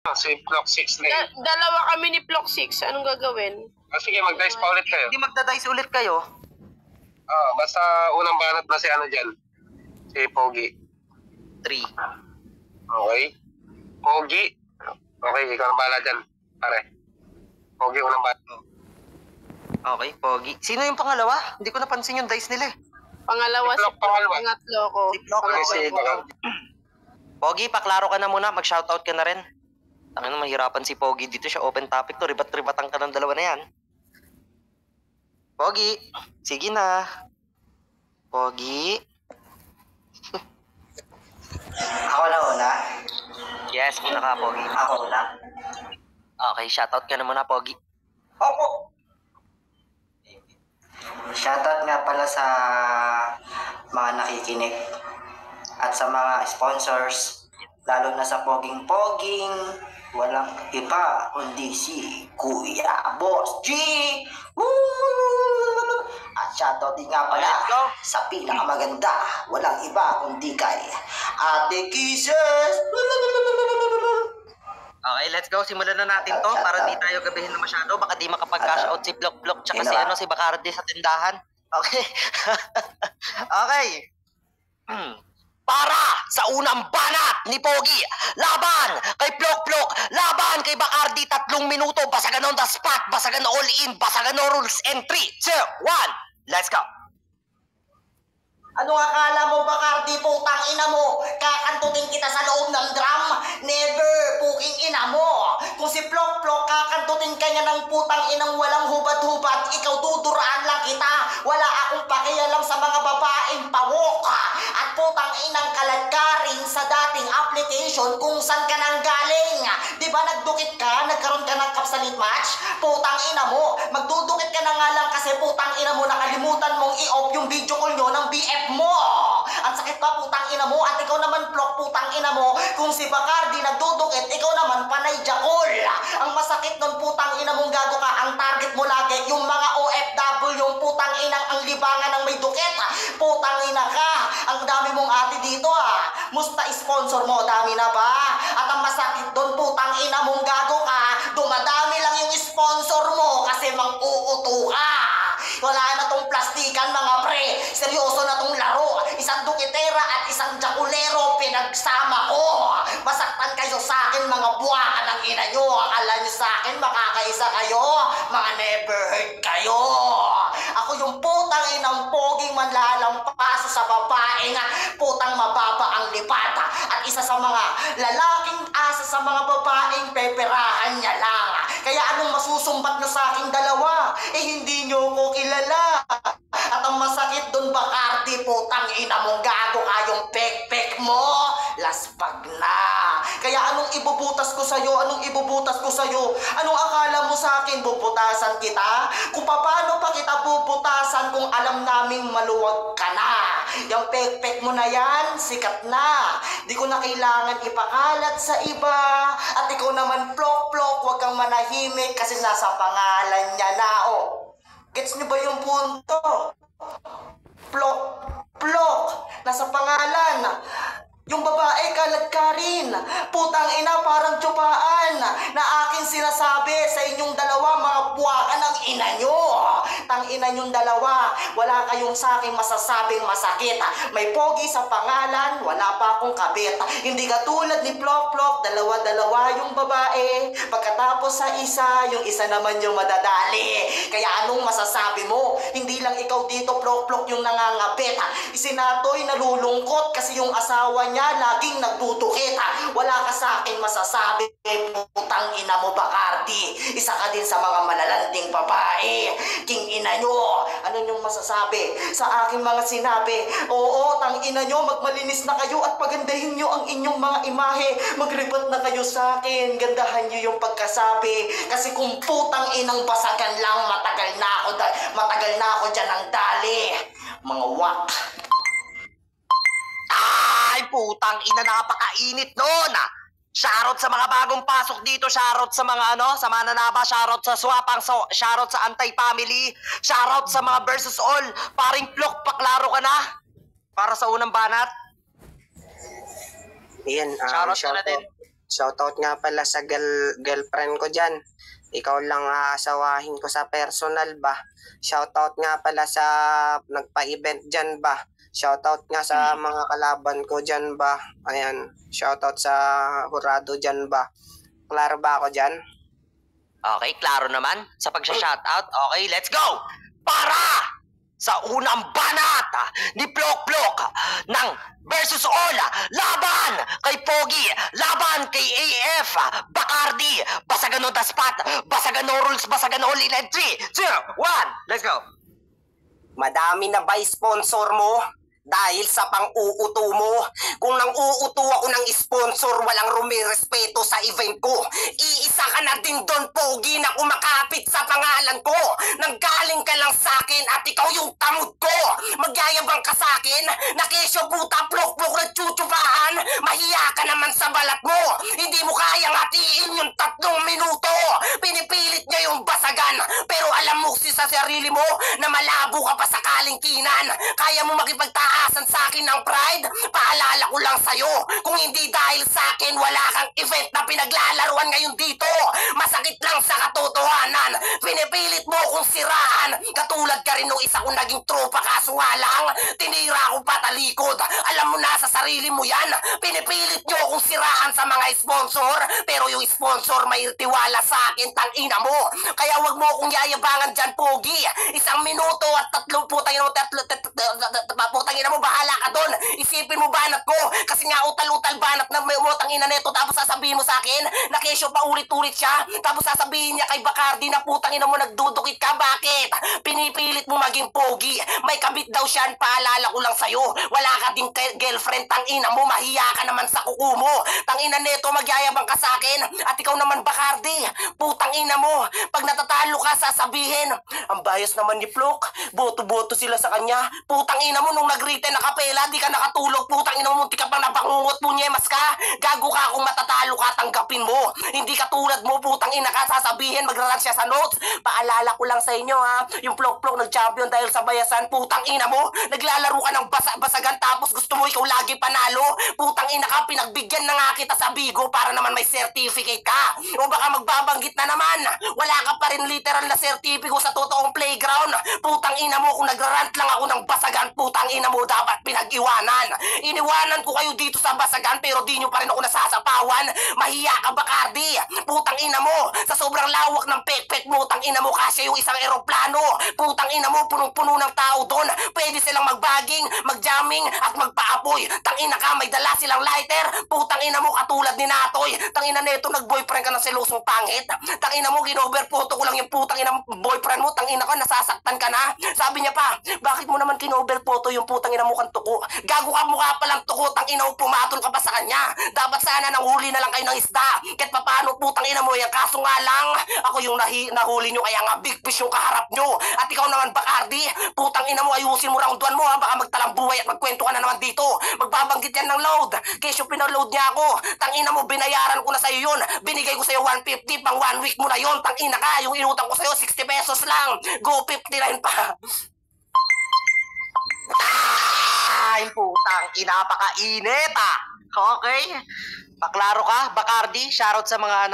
Si Block 6 na Dalawa kami ni Block 6. Anong gagawin? sige, mag-dice pa ulit kayo. Hindi magda-dice ulit kayo. Basta unang banat na si ano dyan. Si Pogi. 3. Okay. Pogi. Okay, ikaw ang bahala dyan. Pare. Pogi, unang banat. Okay, Pogi. Sino yung pangalawa? Hindi ko napansin yung dice nila eh. Pangalawa si Block. Pangatlo ko. Si Block. Pogi, paklaro ka na muna. Mag-shoutout ka na rin. Tangina, mahirapan si Pogi dito siya. Open topic to. Ribat-ribatan ka ng dalawa na yan. Pogi, sige na. Pogi. Ako na una. Yes, una ka, Pogi. Ako una. Okay, shoutout ka na muna, Pogi. Opo. Shoutout nga pala sa mga nakikinig at sa mga sponsors, lalo na sa Poging-Poging, walang iba kundi si Kuya Boss G. Woo! At shoutout din nga pala sa pinakamaganda, walang iba kundi kay Ate Kisses. Okay, let's go. Simulan na natin to para di tayo gabihin na masyado. Baka di makapag-cash out si Block tsaka si Bacardi sa tindahan. Okay. Okay. Para sa unang banat ni Pogi, laban kay Block, laban kay Bacardi, 3 minuto, basagan on the spot, basagan all in, basagan no rules, and 3, 2, 1, let's go. Ano akala mo, Bacardi, putang ina mo? Kakantutin kita sa loob ng drum? Never, puking ina mo. Kung si Plok, kakantutin ka niya ng putang inang walang hubad-hubad, ikaw duduraan lang kita. Wala akong pakialam sa mga babaeng pawok. At putang inang kaladkarin sa dating application kung saan ka nang galing. Di ba nagdukit ka? Nagkaroon ka ng kapsalit match? Putang ina mo, magdudukit ka na nga lang kasi putang ina mo nakalimutan mong i-off yung video call nyo ng BF mo. Ang sakit pa, putang ina mo. At ikaw naman, Block, putang ina mo. Kung si Bacardi nagdudukit, ikaw naman panay jakol. Ang masakit nun, putang ina mong gago ka. Ang target mo lagi yung mga OFW, yung putang inang ang libangan ng may dukit. Putang ina ka. Ang dami mong ate dito Musta sponsor mo, dami na ba? At ang masakit doon, putang ina mong gago ka, dumadami lang yung sponsor mo kasi mang-uuto ka. Wala na tong plastikan, mga pre. Seryoso na tong laro. Isang dukitera at isang jakulero pinagsama ko. Masaktan kayo sa akin, mga buwakan ng ina nyo. Akala nyo sa akin makakaisa kayo. Mga never heard kayo. Ako yung putang inang poging manlalampaso sa babae nga putang mababa ang lipata. At isa sa mga lalaking asa sa mga babaeng peperahan niya lang. Kaya anong masusumbat nyo sa aking dalawa? Hindi nyo ko kilala. At ang masakit doon, Bacardi, putang ina mong gago kayong pek-pek mo. Laspag na. Kaya anong ibubutas ko sa'yo? Anong ibubutas ko sa'yo? Anong akala mo sa akin? Bubutasan kita? Kung paano pa kita bubutasan kung alam naming maluwag ka na? Yung pek-pek mo na yan, sikat na. Di ko na kailangan ipakalat sa iba. At ikaw naman, Plok, huwag kang manahimik kasi nasa pangalan niya na. Gets niyo ba yung punto? Plok, nasa pangalan. Yung babae, kaladkarin. Putang ina, parang tsupaan na akin sinasabi sa inyong dalawa, mga buwakan ng ina nyo. Tang ina nyong dalawa, wala kayong sa akin masasabing masakit. May pogi sa pangalan, wala pa akong kabit. Hindi katulad ni Plok, dalawa-dalawa yung babae. Pagkatapos sa isa, yung isa naman yung madadali. Kaya anong masasabi mo? Hindi lang ikaw dito, Plok, yung nangangabit. Isinatoy nalulungkot kasi yung asawa niya laging nagtutukit. Wala ka sa akin masasabi, putang ina mo, Bacardi. Isa ka din sa mga malalanding babae. King ina nyo, ano nyong masasabi sa aking mga sinabi? Oo, tang ina nyo, magmalinis na kayo at pagandahin nyo ang inyong mga imahe. Magribot na kayo sa akin, gandahan nyo yung pagkasabi. Kasi kung putang inang basagan lang, matagal na ako dyan ng dali. Mga wak. Ay, putang ina, napakainit nun. Shoutout sa mga bagong pasok dito, shoutout sa mga sa mananaba, shoutout sa swapang, shoutout sa anti-family, shoutout sa mga versus all. Paring Plok, paklaro ka na para sa unang banat. Iyan, Shoutout ka na din. Shoutout nga pala sa girlfriend ko dyan. Ikaw lang aasawahin ko sa personal ba. Shoutout nga pala sa nagpa-event dyan ba. Shoutout nga sa mga kalaban ko dyan ba. Ayan, shoutout sa Hurado dyan ba. Klaro ba ako dyan? Okay, klaro naman sa pagsha-shoutout. Okay, let's go! Para sa unang banat ni Plok Plok ng versus All, laban kay Pogi, laban kay AF, Bacardi, Basagano Daspat, Basagano Rules, Basagano All in 3, 2, 1, let's go! Madami na ba sponsor mo? Dahil sa pang-uuto mo. Kung nang uuto ako ng sponsor, walang rumirespeto sa event ko. Iisa ka na din doon, Pogi, na kumakapit sa pangalan ko. Nanggaling ka lang sa akin at ikaw yung tamod ko. Magyayabang ka sa akin, na kesyo puta plok-plok nagtsutsupaan. Mahiya ka naman sa balat mo. Hindi mo kayang hatiin yung 3 minuto. Pinipilit niya yung basagan. Pero alam mo sa sarili mo na malabo ka pa sa kalingkinan. Kaya mo makipagtaasan sa akin ng pride? Paalala ko lang sa'yo, kung hindi dahil sa akin, wala kang event na pinaglalaruan ngayon dito. Masakit lang sa katotohanan. Pinipilit mo akong siraan. Katulad ka rin nung isa kong naging tropa, kaso nga lang, tinira ko patalikod. Alam mo na sa sarili mo yan. Pinipilit nyo akong siraan sa mga sponsor, pero yung sponsor may tiwala sa akin, tangina mo. Kaya wag mo akong yayabangan dyan, Pogi. 1 minuto at 3 putangin mo, bahala ka doon. Isipin mo banat ko, kasi nga utal-utal banat na may utangina neto, tapos sasabihin mo sa akin na kesyo pa ulit-ulit siya, tapos sasabihin niya kay Bacardi na putangina mo nagdudukit ka. Bakit? Pinipilit mo maging Pogi. May kabit daw siya, paalala ko lang sa'yo. Wala ka din girlfriend, tangina mo, mahiya ka naman sa kuko mo. Tangina neto, magyayabang ka sa akin, at ikaw naman Bacardi, putangina mo, pag natatalo ka sasabihin, ang bias naman ni Plok, boto-boto sila sa kanya. Putangina mo, nung nag-written na kapela, di ka nakatulog. Putangina mo, munti ka pang nabangungot, punyemas ka. Gago ka, kung matatalo ka, tanggapin mo. Hindi ka tulad mo, putangina ka, sasabihin, magraran siya sa notes. Paalala ko lang sa inyo ha, yung Plok-Plok nag-champion dahil sa bayasan. Putangina mo, naglalaro ka ng basagan, tapos gusto mo ikaw lagi panalo. Putangina ka, pinagbigyan na nga kita sa Bigo para naman may certificate ka. O baka magbabanggit na naman, wala ka pa rin literal na certificate sa totoong playground. Putangina mo, kung nagrarant lang ako ng basagan, putangina mo, dapat pinag-iwanan. Iniwanan ko kayo dito sa basagan, pero di nyo pa rin ako nasasapawan. Mahiya ka, Bacardi. Putangina mo, sa sobrang lawak ng pek-pek mo, tangina mo kasi yung isang eroplano. Putangina mo, punong-puno ng tao doon. Pwede silang magbaging, magjamming, at magpaapoy. Tangina ka, may dala silang lighter. Putangina mo, katulad ni Natoy. Tangina neto, nag-boyfriend ka ng selosong pangit. Tangina mo, ginoverphoto ko lang yung putangina boyfriend mo. Tangina ka, nasasaktan ka na. Sabi niya pa, bakit mo naman kinoverphoto yung putangina mo kang tuko? Gago ka, mukha palang tuko. Tangina mo, pumatol ka pa sa kanya. Dapat sana nanghuli na lang kayo ng isda. Kahit papaano, putangina mo yan. Kaso nga lang, ako yung nahuli nyo, kaya nga big fish yung kaharap nyo. At ikaw naman, Bacardi, putangina mo, ayusin mo round 1 mo ha. Baka magtalambuhay at magkwento ka na naman dito. Magbabanggit yan ng load. Kesyo pinaload niya ako. Tangina mo, binayaran ko na sa'yo yun. Binigay ko sa'yo 150 pang 1 week mo na yun. Tangina ka, yung inutang ko sa'yo 60 pesos lang. Go 59 pa. Ay, putang inapakainit Okay? Paklaro ka, Bacardi. Shoutout sa mga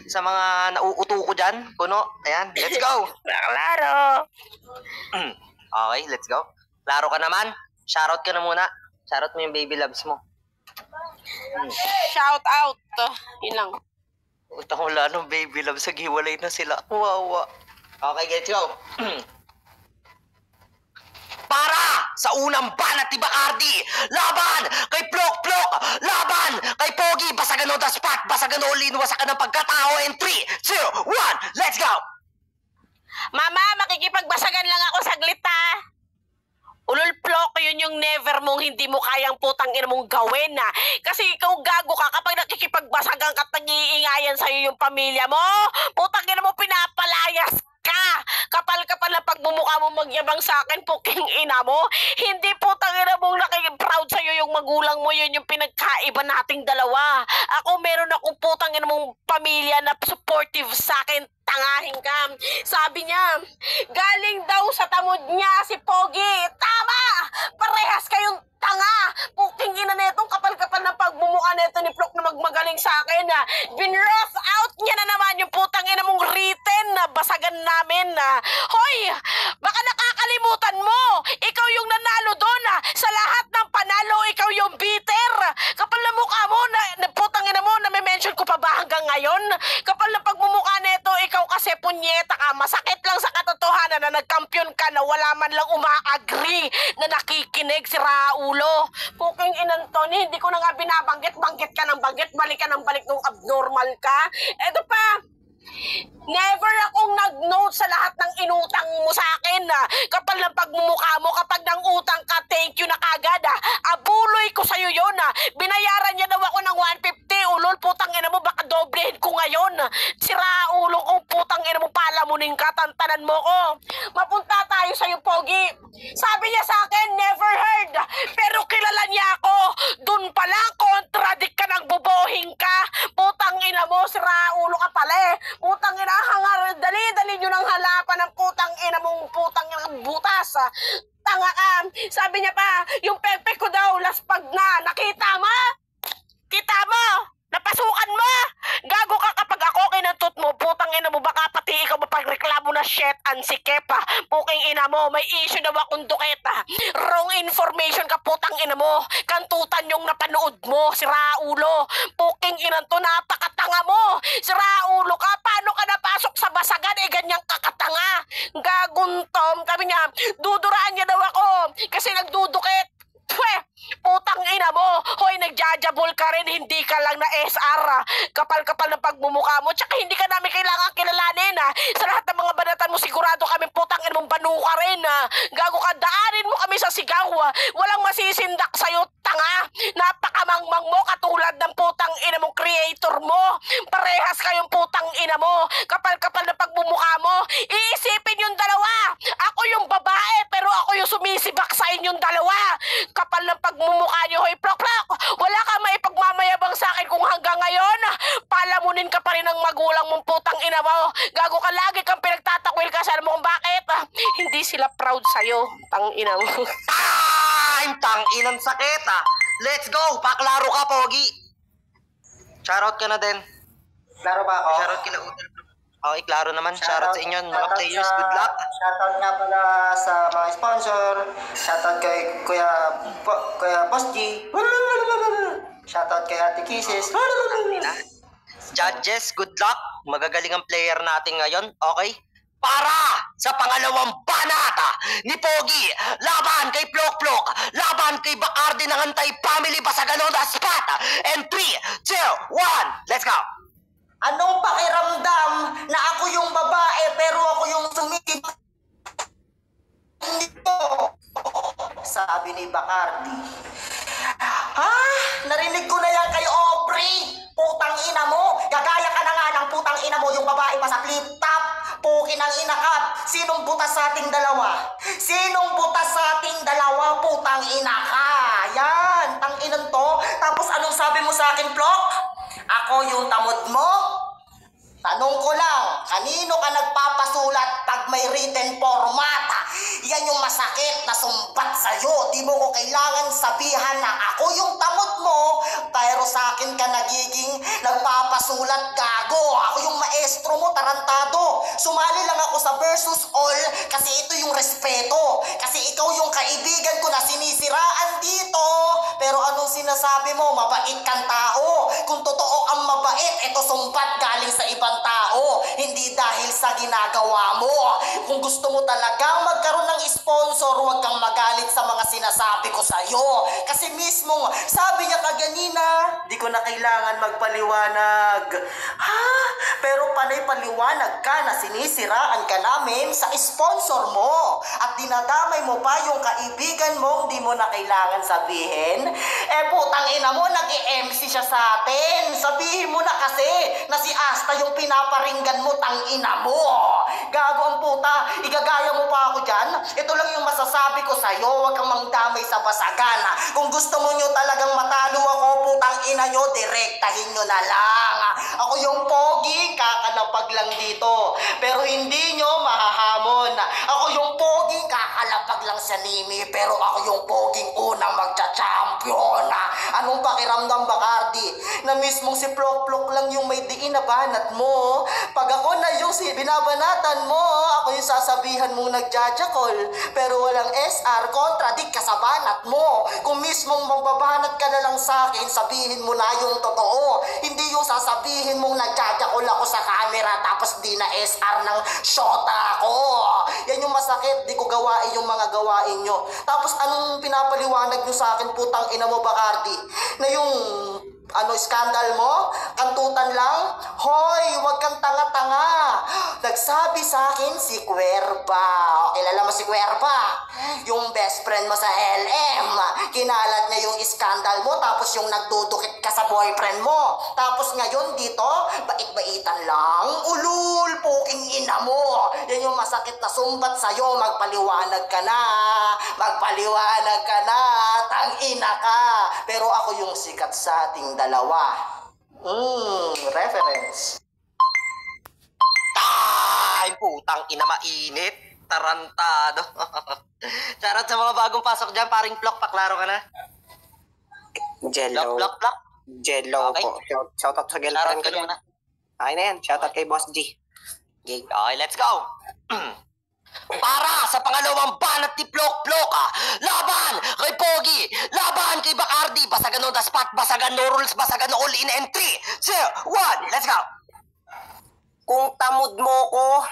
sa mga nauuto ko dyan. Puno. Ayan, let's go. Klaro. Okay, let's go. Klaro ka naman. Shoutout ka na muna. Shoutout mo yung baby loves mo. Shout out. Yun lang. Utang wala nung baby loves. Naghiwalay na sila. Wawa. Okay, let's go. Para sa unang banat ni Bacardi, laban kay Plok Plok, laban kay Pogi, Basagano Daspat, Basagano Olin, wasakan ng pagkatao, and 3, 2, 1, let's go! Mama, makikipagbasagan lang ako saglit ha. Ulol Plok, yun yung never mong hindi mo kayang putang ina mong gawin na. Kasi ikaw gago ka kapag nakikipagbasagan ka, nag-iingayan sa'yo yung pamilya mo. Putang ina mo, pinapalayas ka. Kapal-kapal na pagmumukha mo magyabang sa akin, puking ina mo. Hindi putang ina mong proud sa'yo yung magulang mo, yun yung pinagkaiba nating dalawa. Ako meron akong putang ina mong pamilya na supportive sa akin. tatangahin ka. Sabi niya, galing daw sa tamod niya si Pogi. Tama! Parehas kayong tanga! Puking ina netong kapal-kapal ng pagmumukha neto ni Plok na magmagaling sa akin. Bin-rough out niya na naman yung putang ina mong written na basagan namin. Hoy! Baka nakakalimutan mo! Ikaw yung nanalo doon. Sa lahat ng panalo, ikaw yung bitter. Kapal na mukha mo na putang ina mo, na-mention ko pa ba hanggang ngayon? Kapal na pagmumukha neto, ikaw kasi punyeta ka. Masakit lang sa katotohanan na nagkampiyon ka na wala man lang uma-agree na nakikinig si Raulo. Puking inan to, hindi ko na nga binabanggit. Banggit ka ng banggit, balik ka ng balik nung abnormal ka. Eto pa, never akong nag-note sa lahat ng inutang mo sa akin. Kapal ng pagmumukha mo, kapag nang utang ka, thank you na kagad. Abuloy ko sa'yo yun. Binayaran niya daw ako ng 150. Ulol, putang ina mo, baka doblehin ko ngayon. Sira ulo kong putang ina mo, palamunin ka, tantanan mo ko. Mapunta tayo sa'yo, Pogi. Sabi niya sa akin, never heard. Pero kilala niya ako. Dun pa lang, contradict ka ng bubohing ka. Putang ina mo, sira ulo ka pala eh. Putang ina, hangar, dali-dali nyo ng halapan ng putang ina mong putang ina ng butas. Tanga ka. Sabi niya pa, yung pepe ko daw, laspag na. Nakita mo? Kita mo? Napasukan mo? Gago ka kapag ako kinantot mo, putang ina mo, baka pati ikaw mapagreklamo na shit and si Kepa. Puking ina mo, may issue daw akong duketa. Wrong information ka, putang ina mo. Kantutan yung napanood mo, si Raulo. Puking ina to, napakatanga mo. Si Raulo ka, paano ka napasok sa basagan? Ganyang kakatanga. Gaguntom, kami niya, duduraan niya daw ako kasi nagdudukit. Pwe! Putang ina mo! Hoy, nagjajabol ka rin, hindi ka lang na SR. Kapal-kapal ng pagmumukha mo, tsaka hindi ka namin kailangan kilalanin. Sa lahat ng mga banatan mo, sigurado kami putang ina mong banu ka rin. Gago ka, daanin mo kami sa sigaw. Walang masisindak sa'yo, tanga. Napakamangmang mo, katulad ng putang ina mong creator mo. Parehas kayong putang ina mo. Kapal-kapal ng pagmumukha mo. Iisipin yung dalawa. Ako yung babae, pero ako yung sumisibak sa inyong dalawa. Kapal ng pagmumukha niyo, hoy Plok-Plok, wala ka maipagmamayabang sa akin kung hanggang ngayon, palamunin ka pa rin ng magulang mong putang ina mo. Gago ka, lagi kang pinagtatakwil ka, sana mo kung bakit. Hindi sila proud sa'yo, tang ina mo. Time! Tang inang sakit Let's go! Paklaro ka, Pogi! Shoutout ka na din. Klaro ba ako? Shoutout kina Udal. Okay, klaro naman. Shoutout sa inyo, mga players. Good luck. Shoutout nga pala sa mga sponsor. Shoutout kay Kuya Boss G. Shoutout kay Ate Kisses. Judges, good luck. Magagaling ang player natin ngayon. Okay? Para sa pangalawang banata ni Pogi, laban kay Plok-Plok, laban kay Bacardi ng Antay-Family Basagan on the spot. And 3, 2, 1, let's go! Anong pakiramdam na ako yung babae pero ako yung sumikip? Sabi ni Bacardi. Ha? Narinig ko na yan kay Aubrey. Putang ina mo. Gagaya ka na nga ng putang ina mo yung babae pa sa flip top. Pukin ang inakap. Sinong butas sa ating dalawa? Sinong butas sa ating dalawa? Putang ina ka. Yan. Tang inan to. Tapos anong sabi mo sa akin, Plok? Ako yung tamod mo? Tanong ko lang, kanino ka nagpapasulat pag may written format? Yan yung masakit na sumbat sa'yo. Di mo ko kailangan sabihan na ako yung tamod mo, pero sa akin ka nagiging nagpapasulat, gago. Ako yung maestro mo, tarantado. Sumali lang ako sa versus all kasi ito yung respeto. Kasi ikaw yung kaibigan ko na sinisiraan dito. Pero anong sinasabi mo? Mabait kang tao. Kung totoo ang mabait, ito sumbat galing sa ibang tao, hindi dahil sa ginagawa mo. Kung gusto mo talagang magkaroon ng sponsor, huwag kang magalit sa mga sinasabi ko sa'yo. Kasi mismo, sabi niya kaganina, di ko na kailangan magpaliwanag. Ha? Pero panay paliwanag ka na sinisiraan ka namin sa sponsor mo. At dinadamay mo pa yung kaibigan mo, di mo na kailangan sabihin. Putang ina mo, nag-i-MC siya sa atin. Sabihin mo na kasi na si Asta yung pinaparinggan mo, tang ina mo. Gago ang puta, igagaya mo pa ako dyan. Ito lang yung masasabi ko sa'yo, huwag kang mangdamay sa basagan. Kung gusto mo nyo talagang matalo ako, putang ina nyo, direktahin nyo na lang. Ako yung Pogi, kakalapag lang dito. Pero hindi nyo mahahamon. Ako yung poging kakalapag lang sa Nimi, pero ako yung poging unang magcha-champion. Anong pakiramdam, Bacardi? Na mismong si Plok-Plok lang yung may diin na banat mo. Pag ako na yung binabanatan mo, ako yung sasabihan mong nagjajakol. Pero walang SR, kontradik ka sa banat mo. Kung mismong magbabanat ka na lang sa akin, sabihin mo na yung totoo. Hindi yung sasabihin mong nagjajakol ako sa camera tapos di na SR ng shota ako. Yan yung masakit, di ko gawain yung mga gawain nyo. Tapos anong pinapaliwanag nyo sa akin, putang ina mo, Bacardi? Na yung skandal mo? Kantutan lang? Hoy, wag kang tanga-tanga. Nagsabi sa akin si Cuerva. Kilala mo si Cuerva? Yung best friend mo sa LM. Kinalat niya yung skandal mo, tapos yung nagdudukit ka sa boyfriend mo. Tapos ngayon dito, bait-baitan lang. Ulul, puking ina mo. Yan yung masakit na sumbat sa'yo. Magpaliwanag ka na. Magpaliwanag ka na. Tang-ina ka. Pero ako yung sikat sa ating dalawa. Reference. Ay, putang ina, mainit. Tarantado. Charot sa mga bagong pasok dyan, paring Plok, paklaro ka na. Jello. Plok. Jello Okay. po. Shoutout sa Charot girlfriend ka ko dyan. muna. Okay na yan. Shoutout kay Boss G. Okay, let's go. Para sa pangalawang banat ni Plok-Plok, laban kay Pogi, laban kay Bacardi, basagan no the spot, basagan no rules, basagan no all in and 3, 2, 1, let's go. Kung tamod mo ko,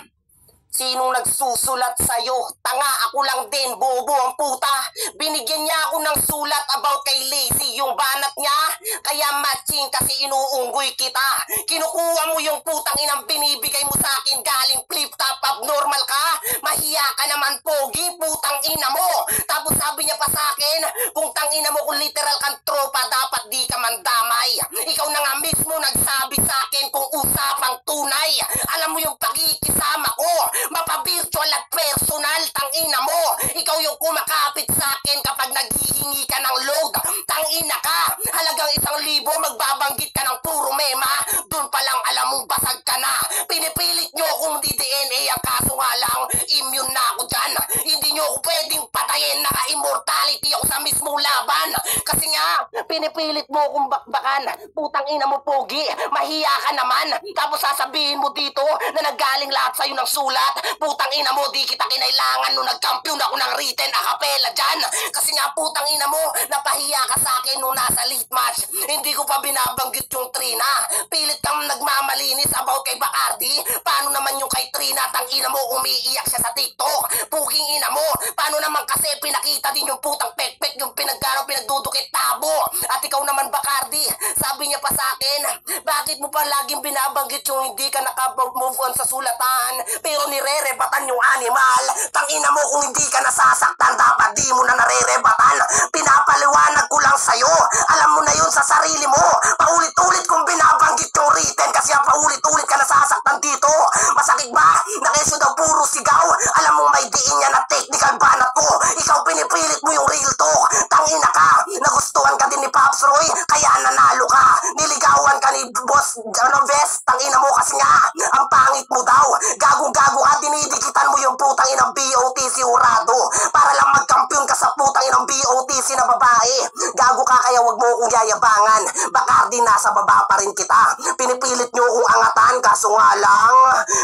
sinong nagsusulat sa'yo? Tanga, ako lang din, bobo ang puta. Binigyan niya ako ng sulat about kay Lazy, yung banat niya. Kaya matching kasi inuunggoy kita. Kinukuha mo yung putang inang binibigay mo sa akin galing flip-top, abnormal ka. Mahiya ka naman, Pogi, putang ina mo. Tapos sabi niya pa sa akin, kung tang ina mo kung literal kang tropa, dapat di ka mandamay. Ikaw na nga mismo nagsabi sa akin kung usapang tunay. Alam mo yung pakikisama ko, mapa-virtual at personal, tangina mo. Ikaw yung kumakapit sa akin kapag naghihingi ka ng load. Tangina ka, halagang 1,000, magbabanggit ka ng puro mema. Doon pa lang alam mong basag ka na. Pinipilit nyo kung di DNA ang kaso nga lang, immune na ako dyan. Hindi nyo ako pwedeng patayin, naka-immortality ako sa mismong laban. Kasi nga, pinipilit mo akong bakbakan. Putang ina mo, Pogi, mahiya ka naman. Tapos sasabihin mo dito na naggaling lahat sa'yo ng sulat. Putang ina mo, di kita kinailangan nung nag-champion ako ng written a cappella dyan. Kasi nga, putang ina mo, napahiya ka sa akin nung nasa late match. Hindi ko pa binabanggit yung Trina. Pilit kang nagmamalinis about kay Bacardi. Paano naman yung kay Trina, tang ina mo, umiiyak siya sa TikTok. Puking ina mo, paano naman kasi pinakita din yung putang pek-pek, yung pinagdudukit tabo. At ikaw naman, Bacardi, sabi niya pa sa akin, bakit mo pa laging binabanggit yung hindi ka naka-move on sa sulatan, pero nire-rebatan yung animal? Tangina mo, kung hindi ka nasasaktan, dapat di mo na nare-rebatan. Pinapaliwanag ko lang sa'yo. Alam mo na yun sa sarili mo. Paulit-ulit kong binabanggit yung written kasi paulit-ulit ka nasasaktan dito. Masakit ba? Nakesyo daw puro sigaw. Alam mo may diin niya na technical banat ko. Ikaw pinipilit mo yung real talk. Tangina ka. Nagustuhan ka din ni Pops Roy, kaya nanalo ka. Niligawan ka ni Boss Vest. Tangina mo kasi nga, ang pangit mo daw. Gagong-gago ka, dinidikitan mo yung putang inang BOTC urado para lang magkampiyon ka sa putang inang BOTC na babae. Gago ka, kaya wag mo akong yayabangan. Bacardi, nasa baba pa rin kita. Pinipilit nyo akong angatan, kaso nga lang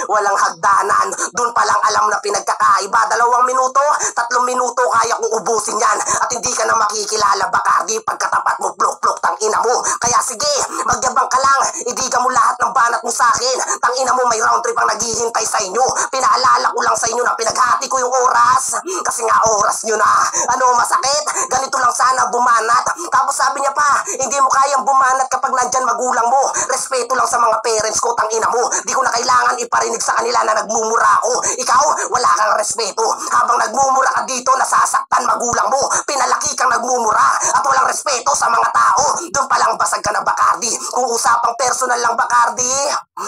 walang hagdanan. Doon pa lang alam na pinagkakaiba. 2 minuto, 3 minuto kaya kong ubusin yan. At hindi ka na makikilala, Bacardi, pagkatapat mo, plok-plok, tangina mo. Kaya sige, magyabang ka lang. Idiga mo lahat ng banat mo sa akin. Tangina mo, may round trip ang naghihintay sa inyo. Pinaalala ko lang sa inyo na pinaghati ko yung oras. Kasi nga oras nyo na. Ano, masakit? Ganito lang sana bumanat. Tapos sabi niya pa, hindi mo kayang bumanat kapag nandyan magulang mo. Respeto lang sa mga parents ko, tangina mo. Di ko na kailangan iparinig sa kanila na nagmumura ako. Ikaw, wala kang respeto. Habang nagmumura ka dito, nasasaktan magulang mo. Pinalaki kang nagmumura at walang respeto sa mga tao. Doon palang basag ka na, Bacardi. Kung usapang personal lang, Bacardi,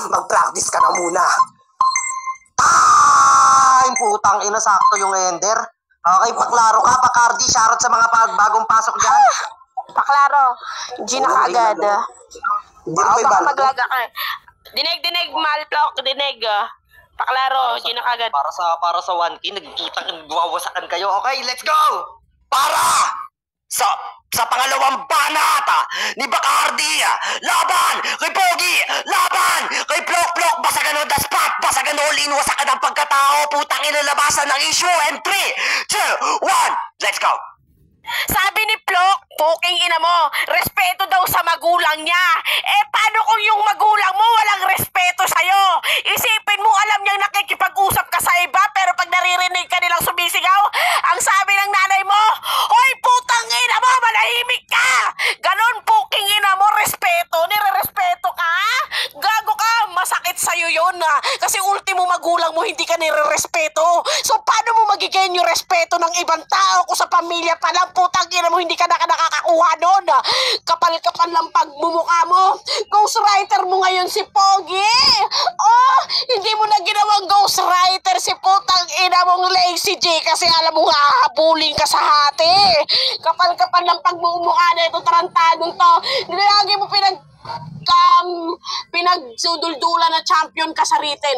mag-practice ka na muna. Ay, putang ina, sakto yung ender. Okay, paklaro ka, Bacardi. Shoutout sa mga bagong pasok dyan. Paklaro, G na kaagad. Hindi rin Baka may banat. maglaga ka. Dinig, Malplok, dinig. Paklaro, Gina kagad. Para sa 1K, nagwawasakan kayo. Okay, let's go! Sa pangalawang banata ni Bacardi, laban kay Pogi, laban kay Plok Plok, basagan o the spot, basagan o all-in, wasakan ang pagkatao, putang inalabasan ng issue, and 3, 2, 1, let's go! Sabi ni Plok, puking ina mo, respeto daw sa magulang niya. Eh, paano kung yung magulang mo walang respeto sa'yo? Isipin mo, alam niyang nakikipag-usap ka sa iba, pero pag naririnig ka nilang sumisigaw, ang sabi ng nanay mo, hoy, putang ina mo, manahimik ka! Ganon, puking ina mo, respeto, nire-respeto ka? Gago ka, masakit sa'yo yun, kasi ultimo magulang mo, hindi ka nire-respeto. So, paano mo magiging yung respeto ng ibang tao kung sa pamilya pa lang, putang ina mo, hindi ka nakakakuha nun. Kapal-kapal lang pagmumukha mo. Ghostwriter mo ngayon si Pogi. Oh, hindi mo na ginawang ghostwriter si putang ina mong Lazy J kasi alam mo nga, hahabulin ka sa hati. Kapal-kapal lang pagmumukha na ito, tarantadong to. Nilagi mo pinagsuduldulan na champion ka sa written.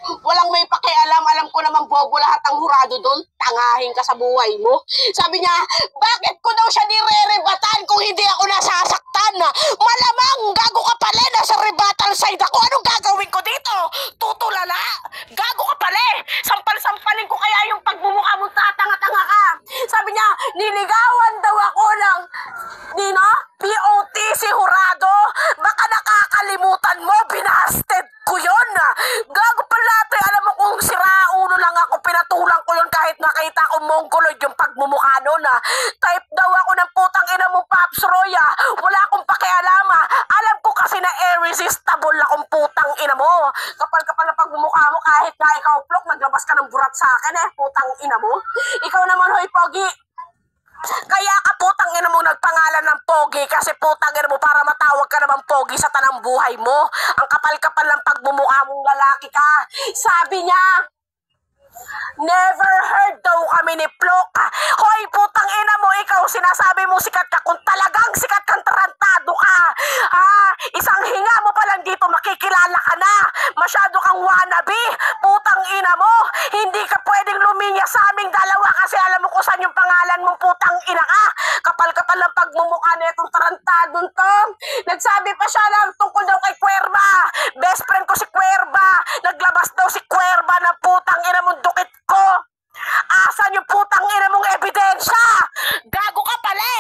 Walang may pakialam, alam ko naman bobo lahat ang hurado doon, tangahin ka sa buhay mo. Sabi niya, bakit ko daw siya nire-rebatan kung hindi ako nasasaktan? Malamang, gago ka pala, nasa rebuttal side ako. Anong gagawin ko dito? Tutulala? Gago ka pala, sampal-sampalin ko kaya yung pagmumukha mong tatanga-tanga ka. Sabi niya, niligawan daw ako ng, POT si Hurado. Baka nakakalimutan mo, binasted ko yun. Gago pala, alam mo kung siraulo lang ako, pinatulang ko yun kahit nakita ko mongoloid yung pagmumukha nun. Type daw ako ng putang ina mo, Paps Roy. Wala akong pakialama. Alam ko kasi na irresistible akong putang ina mo. Kapal-kapal na pagmumukha mo, kahit na ikaw, Plok, naglabas ka ng burat sa akin putang ina mo. Ikaw naman, hoy, Pogi. Kaya ka putang ina mo nagpangalan ng Pogi kasi putang ina mo para matawag ka naman Pogi sa tanang buhay mo. Ang kapal-kapal ng pagmumukha mong lalaki ka. Sabi niya, never heard daw kami ni Plok. Hoy, putang ina mo, ikaw sinasabi mo sikat ka. Kung talagang sikat kang tarantado ka, isang hinga mo pa lang dito, makikilala ka na. Masyado kang wannabe, putang ina mo. Hindi ka pwedeng luminya sa aming dalawa kasi alam mo kung saan yung pangalan mong putang ina ka. Kapal-kapal ng pagmumukha na itong tarantadon to. Nagsabi pa siya lang tungkol daw kay Cuerva. Best friend ko si Cuerva. Naglabas daw si Cuerva ng putang ina mong dukit ko. Asan yung putang ina mong ebidensya? Gago ka pala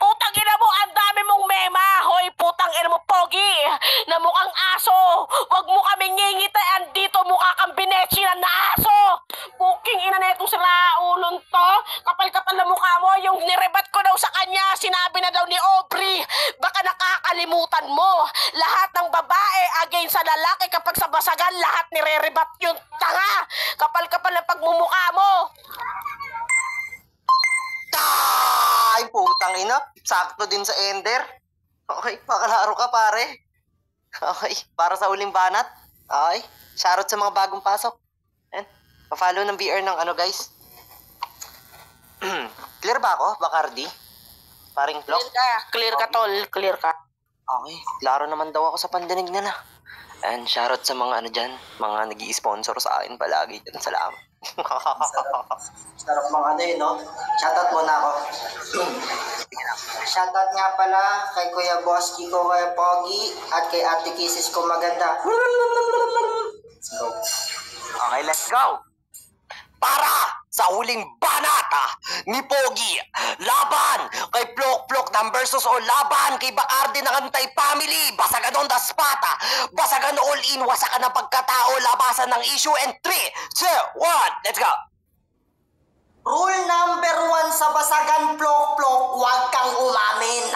Putang ina mo, ang dami mong mema. Hoy, putang ina mo, Pogi, na mukhang aso. Wag mo kaming ngingitayan dito, mukha kang binechinan na aso. Puking ina na itong siraulon to. Kapal-kapal na mukha mo. Yung nirebat ko daw sa kanya, sinabi na daw ni Aubrey. Baka nakakalimutan mo. Lahat ng babae against sa lalaki kapag sa basagan, lahat nire-rebat yung tanga. Kapal-kapal na pagmumukha mo. Ay, putang ina. Sakto din sa Ender. Okay, pakalaro ka, pare. Okay, para sa uling banat. Okay, shoutout sa mga bagong pasok. And, pa-follow ng BR ng ano, guys. Clear ba ako, Bacardi? Paring Plok? Clear ka, tol. Clear ka. Okay, klaro naman daw ako sa pandinig na na. And shoutout sa mga ano dyan, mga nag-i-sponsor sa akin palagi dyan. Salamat. Sarap mga ano no? Shoutout muna ako. Shoutout nga pala kay Kuya Boss Kiko, Kuya Pogi, at kay Ate Kisses ko maganda. Let's go. Okay, let's go! Para sa huling banata ni Pogi, laban kay Plok Plok ng versus o laban kay Bacardi ng Antay Family, basagan on the spot, basagan all in, wasakan ng pagkatao, labasan ng issue, and 3, 2, 1, let's go! Rule number 1 sa basagan, Plok Plok, huwag kang umamin.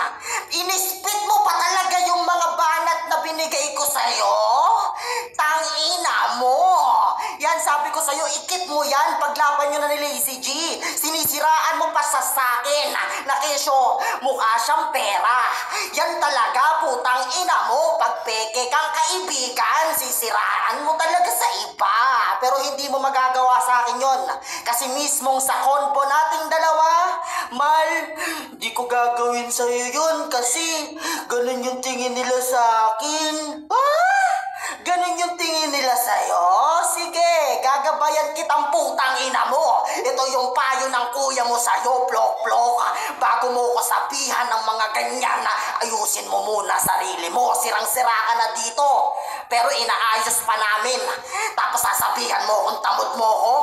Inispit mo pa talaga yung mga banat na binigay ko sa'yo? Tangina mo! Yan, sabi ko sa'yo, ikip mo yan paglaban nyo na ni Lazy G. Sinisiraan mo pa sa sakin na kesyo, mukha siyang pera. Yan talaga, putang ina mo. Pag peke kang kaibigan, sisiraan mo talaga sa iba. Pero hindi mo magagawa sa akin yon. Kasi mismong sa konpo nating dalawa, Mal, di ko gagawin sa'yo yun kasi ganun yung tingin nila sa akin. Ganun ganun yung tingin nila sa'yo? Sige, gagabayan kitang putang ina mo. Ito yung payo ng kuya mo sa'yo, plok-plok. Bago mo ko sabihan ng mga ganyan na ayusin mo muna sarili mo. Sirang-sira ka na dito. Pero inaayos pa namin. Tapos sasabihan mo kung tamod mo ko.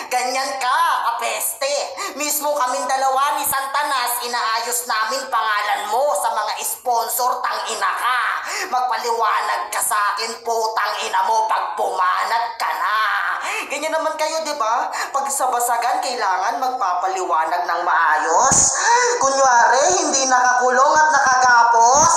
Ganyan ka, kapeste. Mismo kaming dalawa ni Santanas, inaayos namin pangalan mo sa mga sponsor, tang ina ka. Magpaliwanag ka sa akin, putang ina mo, pag bumanat ka na. Ganyan naman kayo, di ba? Pag sa basagan, kailangan magpapaliwanag ng maayos. Kunwari, hindi nakakulong at nakagapos.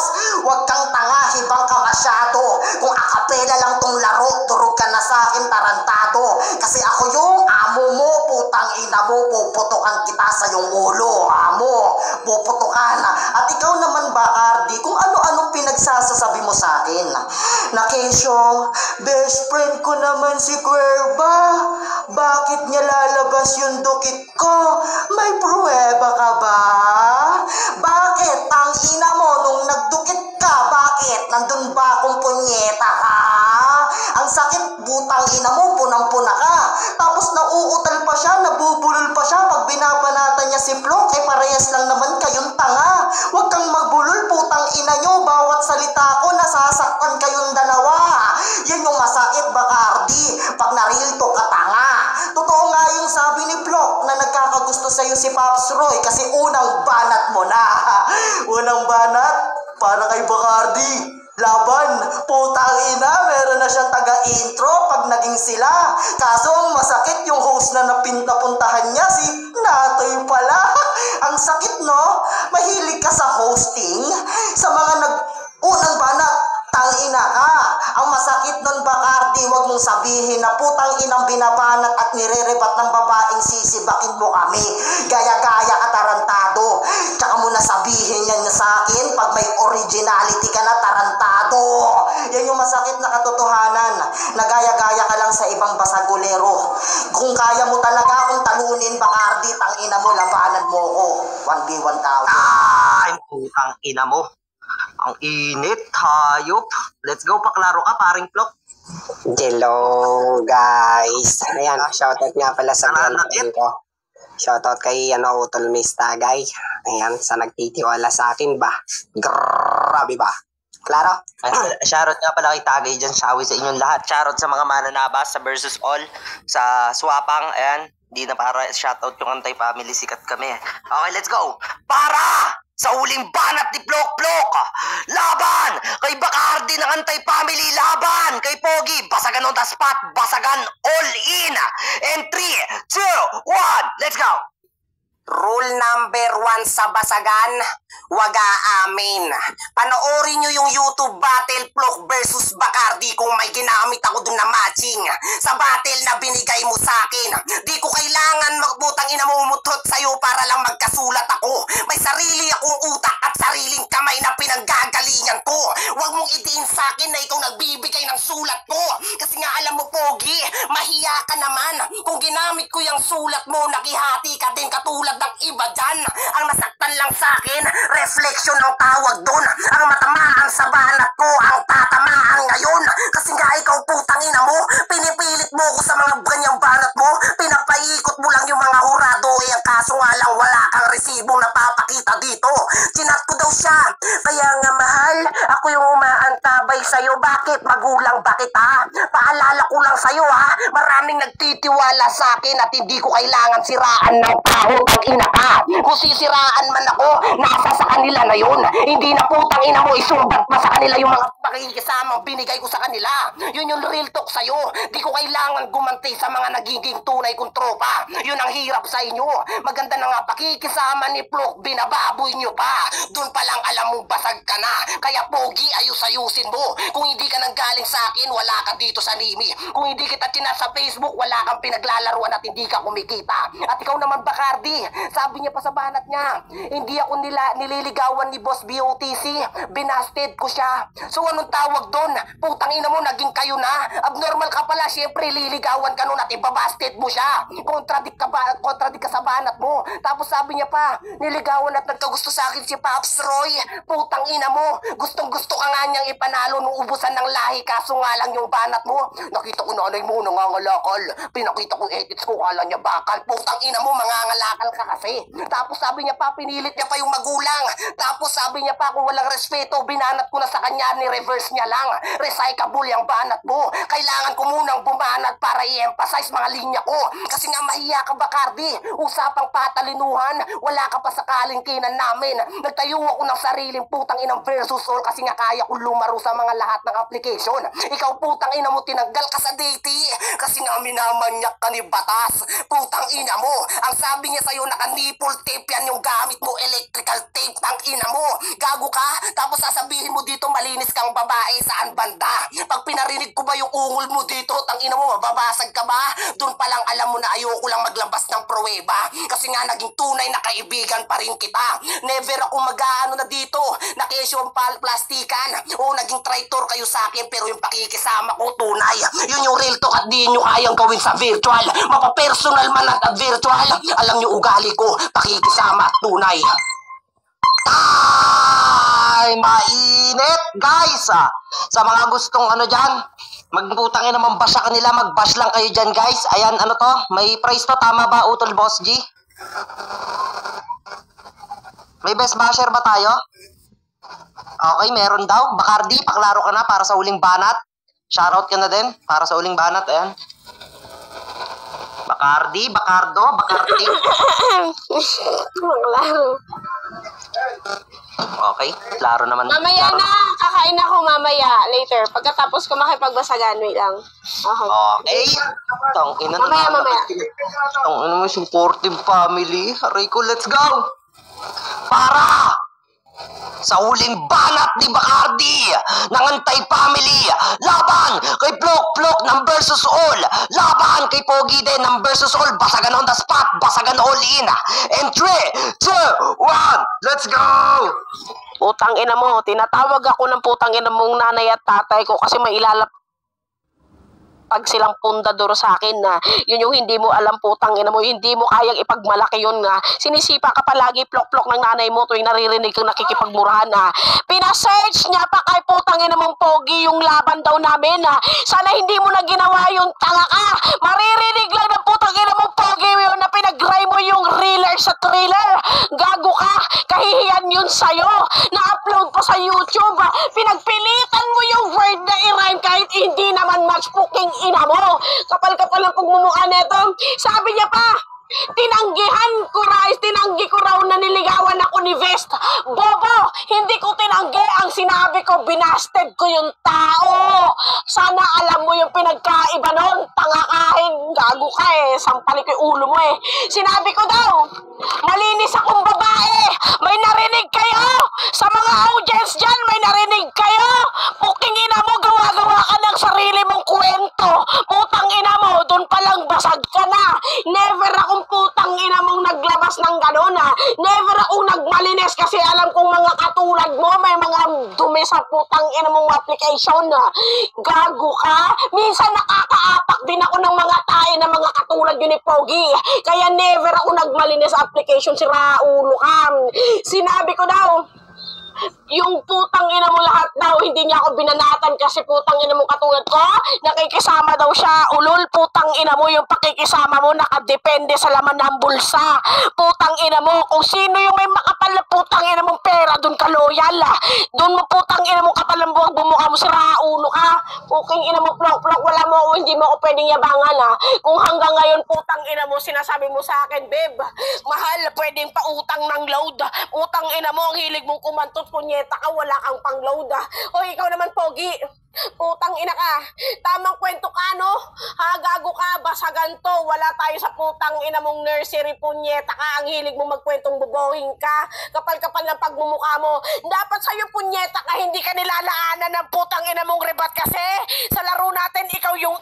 Huwag kang tanga, hibang ka masyado. Kung akapela lang tong laro, durog ka na sa akin, tarantado. Kasi ako yung amo mo, putang ina mo, puputokan kita sa yung ulo. Amo, puputokan. At ikaw naman ba, Cardi, kung ano-anong pinagsasasabi mo sa akin? Na Kesyo, best friend ko naman si Cuerva. Bakit niya lalabas yung dukit ko? May pruweba ka ba? Bakit? Ang ina mo nung nagdukit ka, bakit? Nandun ba akong punyeta ka? Ang sakit, butang ina mo, punang-puna ka. Tapos nauutal pa siya, nabubulol pa siya. Pag binabanatan niya si Plok, eh parehas lang naman kayong tanga. Huwag kang magbulol, putang ina nyo. Bawat salita ko, nasasaktan kayong dalawa. Yan yung masakit, Bacardi. Pag na-real to ka, tanga. Totoo nga yung sabi ni Plok na nagkakagusto sa'yo si Pops Roy kasi unang banat mo na. Unang banat, para kay Bacardi. Laban, putang ina, meron na siyang taga-intro pag naging sila. Kaso ang masakit yung host na napintapuntahan niya, si Natoy pala. Ang sakit, no? Mahilig ka sa hosting? Sa mga unang banat, tangina ka. Ang masakit nun, Bacardi, wag mong sabihin na putang inang binabanat at nirerebat ng babaeng sisibakin mo kami. Gaya-gaya ka, tarantado. Tsaka mo na sabihin yan sa akin pag may originality ka na, tarantado. Yan yung masakit na katotohanan. Nagaya-gaya ka lang sa ibang basagulero. Kung kaya mo talaga akong talunin, Bacardi, tangina mo, labanan mo ko. 1v1 tao. Ay, putang ina mo. Ang init, hayop. Let's go, paklaro ka, paring Plok. Hello guys. Ayan, shoutout nga pala sa girlfriend ko. Shoutout kay Utol Miss Tagay. Ayan, sa nagtitiwala sa akin ba. Grabe ba? Klaro? Shoutout nga pala kay Tagay dyan, shawi sa inyong lahat. Shoutout sa mga mananabas sa versus all, sa swapang, ayan. Di na para shoutout yung anti-family, sikat kami. Okay, let's go. Para sa uling banat ni Plok-Plok, laban kay Bacardi ng anti-family, laban kay Pogi, basagan on the spot, basagan all in. And 3, 2, 1, let's go. Rule number 1 sa basagan, wag aamin. Panoorin nyo yung YouTube battle Plok versus Bacardi kung may ginamit ako dun na matching. Sa battle na binigay mo sa akin, di ko kailangan magbutang ina mo umutot sa'yo para lang magkasulat ako. May sarili akong utak at sariling kamay na pinanggagalingan ko. Wag mong idiin sa akin na ikaw nagbibigay ng sulat ko. Kasi nga alam mo, Pogi, mahiya ka naman. Kung ginamit ko yung sulat mo, nakihati ka din katulad ng iba dyan. Ang nasaktan lang sa akin, reflection ang tawag doon. Ang matamaan sa banat ko, ang tatamaan ngayon. Kasi nga ikaw, putang ina mo, pinipilit mo ko sa mga ganyang banat mo. Pinapaikot mo lang yung mga hurado. Ang kaso nga lang, wala kang resibong napapakita dito. Chinat ko daw siya. Kaya nga, mahal, ako yung umaantabay sa'yo. Bakit? Magulang ba kita? Paalala ko lang sa'yo, ha? Maraming nagtitiwala sa akin at hindi ko kailangan siraan ng tao. Ina ka. Kung sisiraan man ako, nasa sa kanila na yun. Hindi na putang ina mo isumbat pa sa kanila yung mga pakikisamang binigay ko sa kanila. Yun yung real talk sa'yo. Di ko kailangan gumanti sa mga nagiging tunay kong tropa. Yun ang hirap sa inyo. Maganda na nga pakikisama ni Plok, binababoy nyo pa. Doon pa lang alam mo basag ka na. Kaya Pogi, ayus-ayusin mo. Kung hindi ka nanggaling sa akin, wala ka dito sa Nimi. Kung hindi kita chinat sa Facebook, wala kang pinaglalaruan at hindi ka kumikita. At ikaw naman, Bacardi, sabi niya pa sa banat niya, hindi ako nililigawan ni Boss BOTC, binasted ko siya. So anong tawag doon? Putang ina mo, naging kayo na. Abnormal ka pala, syempre liligawan ka nun at ibabasted mo siya. Kontradik ka sa banat mo. Tapos sabi niya pa, niligawan at nagkagusto sa akin si Pops Roy. Putang ina mo, gustong gusto ka nga niyang ipanalo nung ubusan ng lahi, kaso nga lang yung banat mo. Nakita ko nanay mo nangangalakal. Pinakita ko edits ko, kala niya bakal. Putang ina mo, mangangalakal ka kasi. Tapos sabi niya pa, pinilit niya pa yung magulang. Tapos sabi niya pa, kung walang respeto, binanat ko na sa kanya, ni-reverse niya lang. Recyclable yung banat mo. Kailangan ko munang bumanat para i-emphasize mga linya ko. Kasi nga mahiya ka, Bacardi. Usapang patalinuhan, wala ka pa sa kalingkinan namin. Nagtayo ako ng sariling putang inang versus all kasi nga kaya kong lumaro sa mga lahat ng application. Ikaw putang ina mo, tinanggal ka sa date kasi nga minamanyak ka ni batas. Putang ina mo, ang sabi niya sa'yo, naka-nipple tape yan yung gamit mo, electrical tape, tang ina mo. Gago ka, tapos sasabihin mo dito malinis kang babae, saan banda? Pag pinarinig ko ba yung ungol mo dito, tang ina mo, mababasag ka ba? Doon pa lang alam mo na ayoko lang maglabas ng pruweba kasi nga naging tunay na kaibigan pa rin kita. Never ako mag-aano na dito, nakesyong plastikan. O naging traitor kayo sa akin, pero yung pakikisama ko tunay. Yun yung real talk at di nyo kayang gawin sa virtual. Mapapersonal man at virtual, alam nyo ugali ko, pakikisama at tunay. Ay, mainit guys. Sa mga gustong ano dyan, magputangin naman basya kanila, mag-bash lang kayo dyan guys. Ayan, ano to, may price to, tama ba Utol Boss G? May best basher ba tayo? Okay, meron daw. Bacardi, paklaro ka na para sa uling banat. Shoutout ka na din para sa uling banat. Ayan. Bacardi, Bacardo, Bacardi. Maklaro. Okay, klaro naman. Mamaya klaro. na, kakain ako mamaya. Later, pagkatapos ko makipagbasagan, wait lang. Okay. Okay. Tong ina Mamaya. Tong ina mo, supportive family. Aray ko, let's go. Para sa huling banat ni Bacardi ng Antay Family, laban kay Plok ng versus all, laban kay Pogi din ng versus all. Basagan on the spot, basagan all in. And 3, 2, 1, let's go. Putang ina mo, tinatawag ako ng putang ina mong nanay at tatay ko kasi may pag silang pundador sa akin na yun yung hindi mo alam, putang ina mo, hindi mo kayang ipagmalaki yun nga. Sinisipa ka palagi, plok-plok ng nanay mo tuwing naririnig kang nakikipagmurahan na. Pinasearch niya pa kay putang ina mong Pogi yung laban daw namin na. Sana hindi mo na ginawa yung tanga ka. Maririnig lang ng putang ina mong Pogi yun na pinag-gray mo yung reeler sa thriller. Gago ka, kahihiyan yun sa'yo. Na-upload pa sa YouTube. Pinagpilitan mo yung word na i-rhyme kahit hindi naman match puking ina mo. Kapal-kapal ng pagmumukha neto. Sabi niya pa, tinanggi ko raw na niligawan ako ni Vest. Bobo, hindi ko tinanggi. Ang sinabi ko, binasted ko yung tao. Sana alam mo yung pinagkaiba nun. Tanga kahin, gago ka sampali ko yung ulo mo Sinabi ko daw, malinis akong babae. May narinig kayo? Sa mga audience dyan, may narinig kayo? Puking ina mo, gawa-gawa ka ng sarili mong kwento. Putang ina mo, dun palang basag ka na. Never akong putang ina mong naglabas ng gano'n Never akong nagmalinis kasi alam kong mga katulad mo may mga dumi sa putang ina mong application Gago ka. Minsan nakakaapak din ako ng mga tae na mga katulad yun ni Pogi. Kaya never ako nagmalinis sa application, si Raulo ka. Sinabi ko daw, yung putang ina mo lahat daw, hindi niya ako binanatan kasi putang ina mo katulad ko, nakikisama daw siya. Ulol, putang ina mo, yung pakikisama mo nakadepende sa laman ng bulsa. Putang ina mo, kung sino yung may makapal na putang ina mong pera, dun ka loyal Dun mo putang ina mo kapal ng buwag bumukha mo, si Raulo ka. Puking ina mo, plok-plok, wala mo ako, hindi mo ako pwedeng yabangan Kung hanggang ngayon putang ina mo, sinasabi mo sa akin, babe, mahal, pwedeng pautang ng load. Putang ina mo, ang hilig mong kumantot, punyeta ka, wala kang pang-load O ikaw naman, Pogi, putang ina ka. Tamang kwento ka, no? Gago ka, basagan to. Wala tayo sa putang ina mong nursery, punyeta ka. Ang hilig mo magkwentong bubohing ka. Kapal-kapal ng pagmumukha mo. Dapat sa'yo, punyeta ka, hindi ka nilalaanan ng putang ina mong rebat kasi sa laro natin, ikaw yung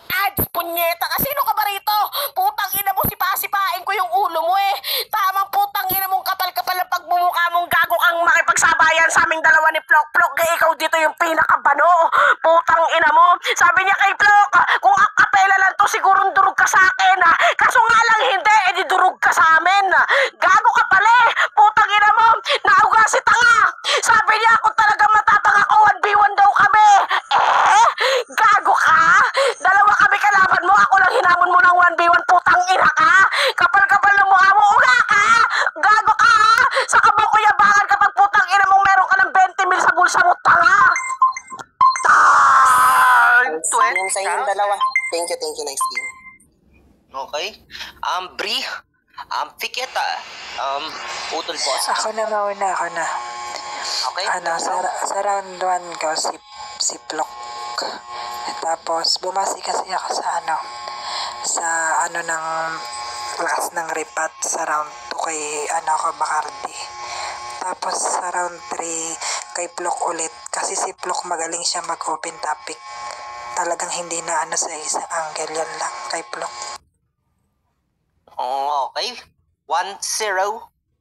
Thank you, nice game. Okay. Bri, Fikit, Utol Boss. Ako na mauna, ako na. Okay. Sa round 1 ko, si Plok. Tapos, bumasi kasi ako sa ng lakas ng ripat sa round 2 kay ko Bacardi. Tapos, sa round 3, kay Plok ulit. Kasi si Plok magaling siya mag-open topic. Talagang hindi na sa isang angle, yan lang kay Plok. Okay. 1-0.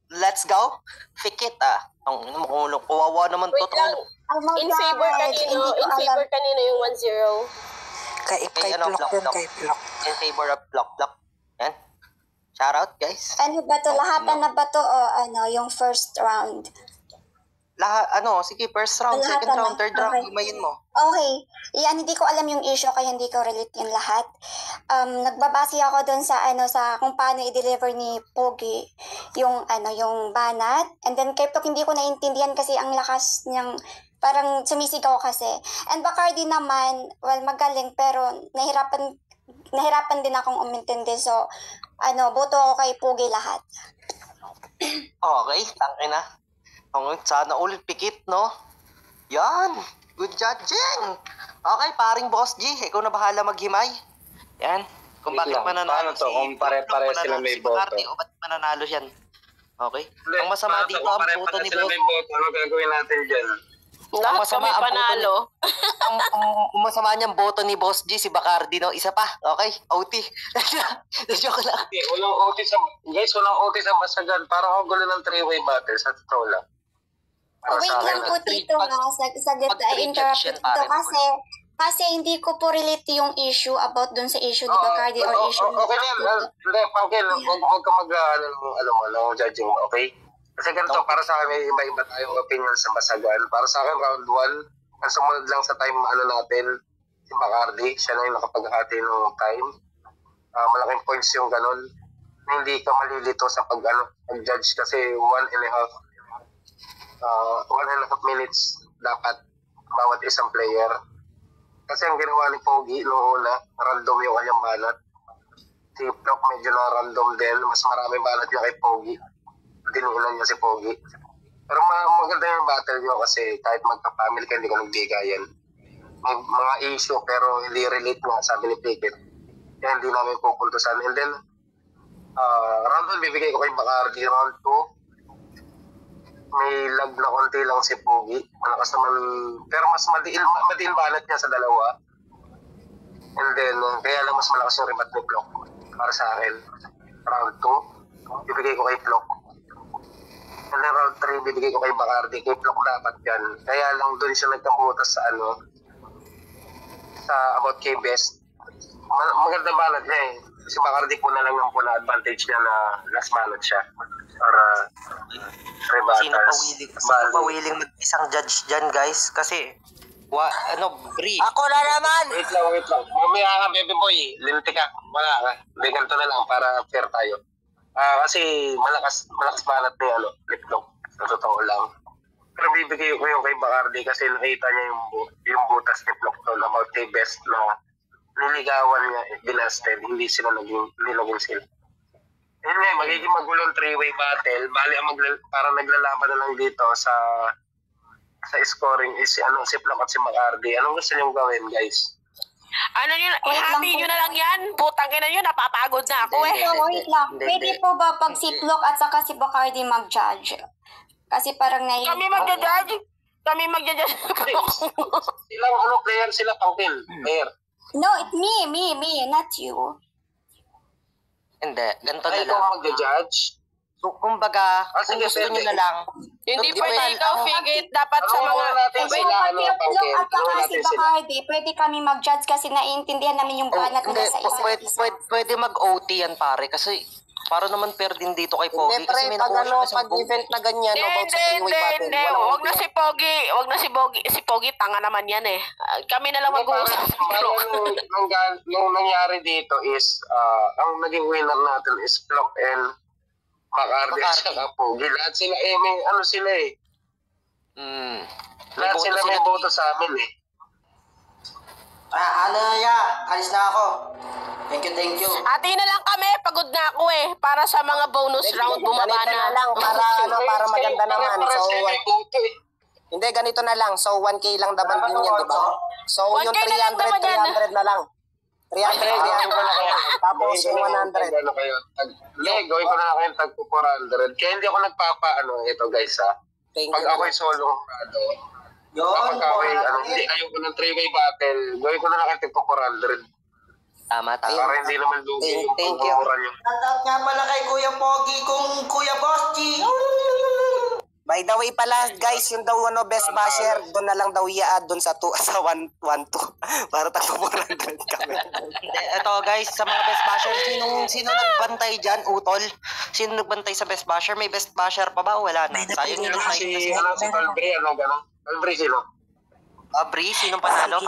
Let's go. Fikit, Ang kawawa naman to. Wait lang. In favor kanino yung 1-0? Kay ano, Plok Plok, yun, Plok. kay Plok. In favor of Plok. Yan. Shoutout, guys. Ano ba to? Lahatan na ba to o yung first round? Sige, first round, Lahat second round, naman. third round, Okay. himayin mo. Okay. Yan, hindi ko alam yung issue kaya hindi ko relate yung lahat. Nagbabase ako doon sa kung paano i-deliver ni Pogi yung banat. And then kay Plok hindi ko naintindihan kasi ang lakas niyang parang sumisigaw kasi. And Bacardi naman, well, magaling pero nahirapan din akong umintindi. So, boto ako kay Pogi lahat. Okay, tangin na. Sana ulit pikit, no? Yan. Good judging. Okay, paring Boss G. Ikaw na bahala maghimay. Yan. Kung bakit mananalo Paano to? Kung pare-pare sila may boto. O ba't mananalo yan? Okay. Hindi, Ang masama paano dito, kung ang pare-pare boto ni sila Boss. may boto, ano gagawin natin dyan? Lahat masama, kami ang panalo. ang masama niyang boto ni Boss G, si Bacardi, no? Isa pa. Okay, OT. Joke lang. Hindi, walang OT walang OT sa basagan. Parang ang gulo ng three-way battle sa totoo lang. Para Wait sa akin, lang po, Tito, saglit interrupt three-judge yan, Tito, pare. kasi hindi ko po relate yung issue about dun sa issue ni Bacardi or issue ni okay na yan. Hindi, Pangkil, huwag ka mag, judging mo, okay? Kasi ganito, para sa akin, may iba-iba tayong opinion sa basagan. Para sa akin, round 1, ang sumunod lang sa time, natin, si Bacardi, siya na yung nakapaghati ng time. Malaking points yung ganun. Hindi ka malilito sa pag-judge kasi 1.5 minutes dapat bawat isang player. Kasi ang ginawa ni Pogi noong una, random yung kanyang banat. Si Plok medyo na random din, mas marami banat niya kay Pogi. Dinihilan niya si Pogi. Pero maganda yung battle niyo kasi kahit magka-family ka, hindi ka nagbigayan. May mga issue pero hindi relate nga, sabi ni Pikit. Kaya hindi namin pupuntusan. And then, round 1 bibigay ko kay Bacardi. Round 2, may lag na konti lang si Pogi. Malakas naman, pero mas madiin banat niya sa dalawa. And then, kaya lang mas malakas yung rebat ni Plok. Para sa akin, round 2, bibigay ko kay Plok. And then round 3, bibigay ko kay Bacardi. Kay Plok dapat yan. Kaya lang doon siya nagkabutas sa about kay Best. Magandang banat niya eh. Si Bacardi po na lang ng puna advantage niya na last banat siya. Para Sino pa willing mag-isang judge dyan, guys? Kasi, Bri. Ako na naman! Wait lang. Mamaya ka, baby boy. Linti ka. Wala ka. Hindi ganito na lang para fair tayo. Kasi malakas banat ni Liplok. Sa totoo lang. Pero bibigay ko yung kay Bacardi kasi nakita niya yung butas ni Plok doon about kay Best na niligawan niya, binasted. Hindi naging sila. Yun nga, magiging magulong three-way battle. Bali, para naglalaban na lang dito sa scoring is si Plok at si Bacardi. Anong gusto niyong gawin, guys? Happy nyo na lang yan. Putang ina nyo, napapagod na ako eh. So, wait lang. Pwede po ba pag si Plok at saka si Bacardi mag-judge? Kasi parang Kami magja-judge. Silang player sila, Pangkil. Player. No, it's me, not you. Hindi, ganito na Ay, lang. ikaw mag-judge. So, kumbaga, kung sige, gusto nyo pwede. na lang, Hindi Di pwede ba- ikaw, Figit. Dapat sa Ano mga... natin Kasi sila, pag si Plok Pangkil? at saka si natin sila. Bacardi, pwede kami mag-judge kasi naiintindihan namin yung banat hindi, nila sa isa't isa. pwede mag-OT yan, pare. Kasi, para naman fair din dito kay Pogi. Hindi, pre, Kasi may pag nakuha siya sa event na ganyan, about sa three-way battle, Hindi. walang Huwag na si Pogi. Si Pogi, tanga naman yan eh. Kami na lang mag-uusap. Yung nangyari dito is, ang naging winner natin is Plok and Bacardi at saka Pogi. Lahat sila may sila eh. May Lahat boto sila may boto sa amin eh. Alis na ako. Thank you. Ate na lang kami, pagod na ako eh. Para sa mga bonus round, bumaba Ganito na. na lang, para maganda naman. So, hindi, ganito na lang. So, 1K lang naman din yan, di ba? So, yung 1K na lang naman yan. 300 na lang. 300 na lang. Tapos yung 100. Hindi, gawin ko na kayo tag 400. Kaya hindi ako ito guys ha. Thank Pag you. ako'y solo rado, kapag ako'y, hindi ayoko ng 3-way battle, gawin ko na kayo tag 400. Tama. Para hindi naman lugi yung Thank you. pagmumura nyo. Shoutout nga pala kay Kuya Pogi kung Kuya Bossy. By the way pala, guys, yung daw best basher, doon na lang daw i-add doon sa 112 para tagpo 400 kami. Ito guys, sa mga best basher, sino nagbantay dyan, Utol? Sino nagbantay sa best basher? May best basher pa ba o wala na? Sayang yung Si Calvary, gano'n? Calvary sino? Bri, sinong panalo?